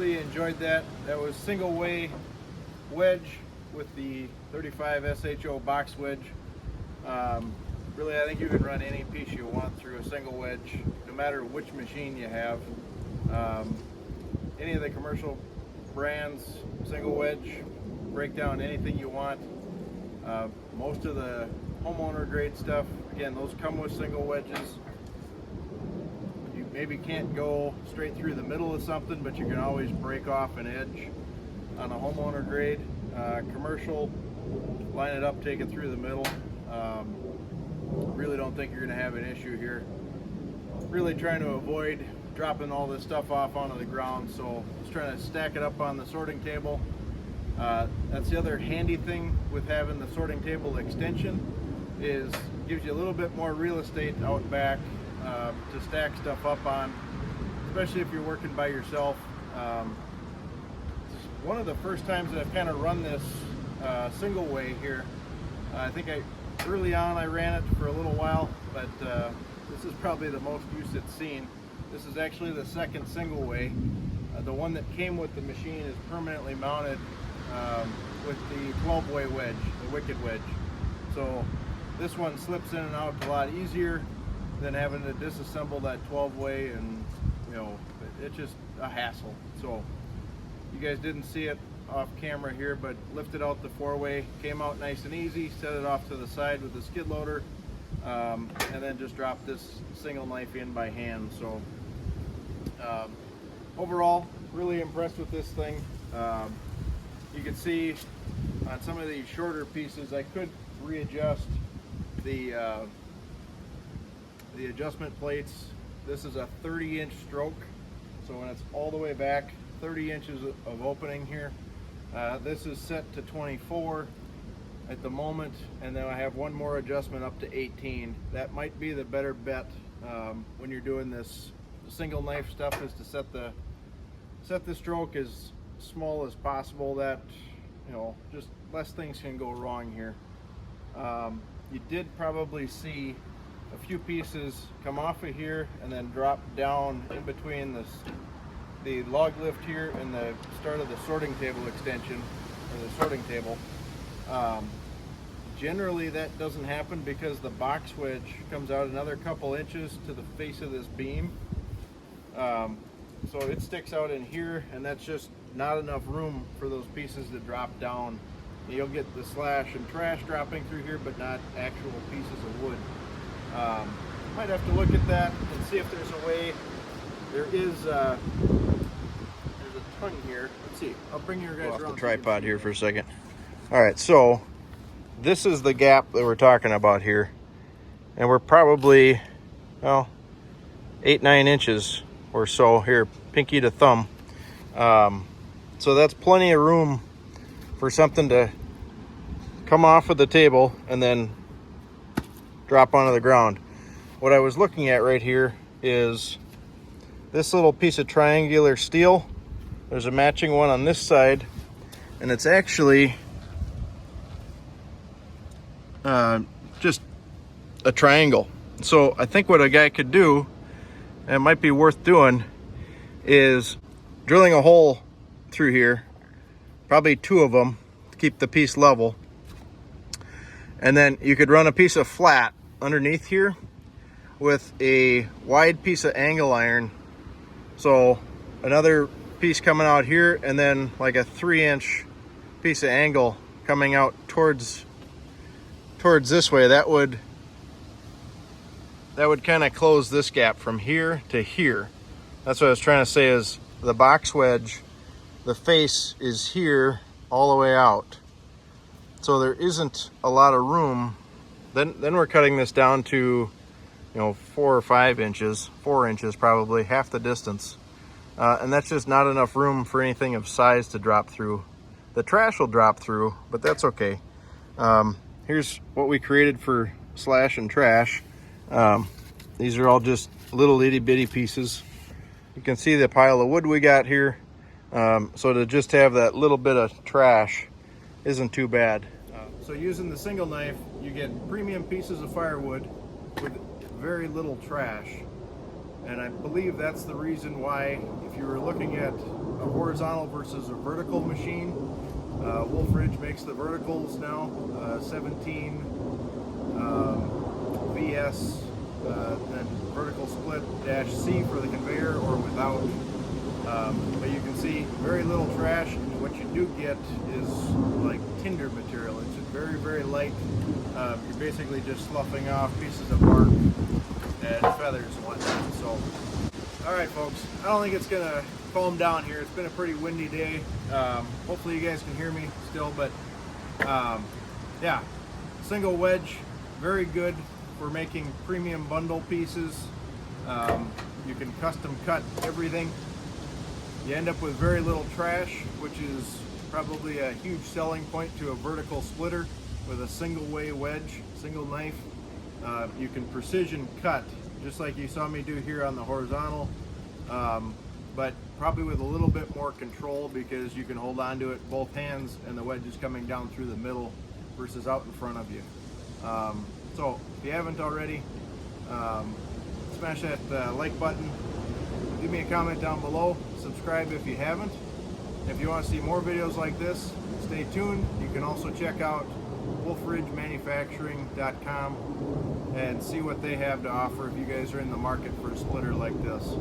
really enjoyed that. That was single way wedge with the 35 SHO box wedge. Really, I think you can run any piece you want through a single wedge, no matter which machine you have. Any of the commercial brands, single wedge, break down anything you want. Most of the homeowner grade stuff, again, those come with single wedges. You maybe can't go straight through the middle of something, but you can always break off an edge on a homeowner grade. Commercial, line it up, take it through the middle. Really don't think you're going to have an issue here. Really trying to avoid dropping all this stuff off onto the ground, so just trying to stack it up on the sorting table. That's the other handy thing with having the sorting table extension, is gives you a little bit more real estate out back to stack stuff up on, especially if you're working by yourself. It's one of the first times that I've kind of run this single way here. I think early on I ran it for a little while, but this is probably the most use it's seen. This is actually the second single way. The one that came with the machine is permanently mounted with the 12-way wedge, the wicked wedge. So this one slips in and out a lot easier than having to disassemble that 12-way, and you know, it's just a hassle. So you guys didn't see it off camera here, but lifted out the 4-way, came out nice and easy, set it off to the side with the skid loader, and then just dropped this single knife in by hand. So overall, really impressed with this thing. You can see on some of these shorter pieces, I could readjust the adjustment plates. This is a 30-inch stroke, so when it's all the way back, 30 inches of opening here. This is set to 24 at the moment, and then I have one more adjustment up to 18. That might be the better bet when you're doing this single knife stuff, is to set the stroke as small as possible. That, you know, just less things can go wrong here. You did probably see a few pieces come off of here and then drop down in between the log lift here and the start of the sorting table extension, or the sorting table. Generally that doesn't happen because the box wedge comes out another couple inches to the face of this beam. So it sticks out in here, and that's just not enough room for those pieces to drop down. You'll get the slash and trash dropping through here, but not actual pieces of wood. Might have to look at that and see if there's a way. There's a ton here. Let's see. I'll bring your guys around the tripod here for a second. All right, so this is the gap that we're talking about here, and we're probably, well, 8-9 inches or so here, pinky to thumb. So that's plenty of room for something to come off of the table and then drop onto the ground. What I was looking at right here is this little piece of triangular steel. There's a matching one on this side, and it's actually just a triangle. So I think what a guy could do, and it might be worth doing, is drilling a hole through here, probably 2 of them, to keep the piece level. And then you could run a piece of flat underneath here with a wide piece of angle iron. So another piece coming out here, and then like a 3-inch piece of angle coming out towards this way. That would kind of close this gap from here to here. That's what I was trying to say, is the box wedge, the face is here all the way out. So there isn't a lot of room. Then we're cutting this down to, you know, 4 or 5 inches, 4 inches probably, half the distance. And that's just not enough room for anything of size to drop through. The trash will drop through, but that's okay. Here's what we created for slash and trash. These are all just little itty bitty pieces. You can see the pile of wood we got here. So to just have that little bit of trash isn't too bad. So using the single knife, you get premium pieces of firewood with very little trash. And I believe that's the reason why, if you were looking at a horizontal versus a vertical machine. Wolfe makes the verticals now, 17 VS, then vertical split -C for the conveyor or without. But you can see very little trash. What you do get is like tinder material. It's very, very light. You're basically just sloughing off pieces of bark and feathers and whatnot. So, all right, folks, I don't think it's gonna calm down here. It's been a pretty windy day. Hopefully you guys can hear me still, but yeah, single wedge, very good for making premium bundle pieces. You can custom cut everything. You end up with very little trash, which is probably a huge selling point to a vertical splitter with a single way wedge, single knife. You can precision cut, just like you saw me do here on the horizontal, but probably with a little bit more control because you can hold on to it both hands and the wedge is coming down through the middle versus out in front of you. So if you haven't already, smash that like button. Leave me a comment down below. Subscribe if you haven't. If you want to see more videos like this, stay tuned. You can also check out wolferidgemanufacturing.com and see what they have to offer if you guys are in the market for a splitter like this.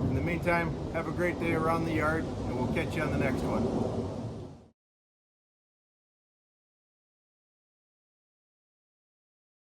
In the meantime, have a great day around the yard, and we'll catch you on the next one.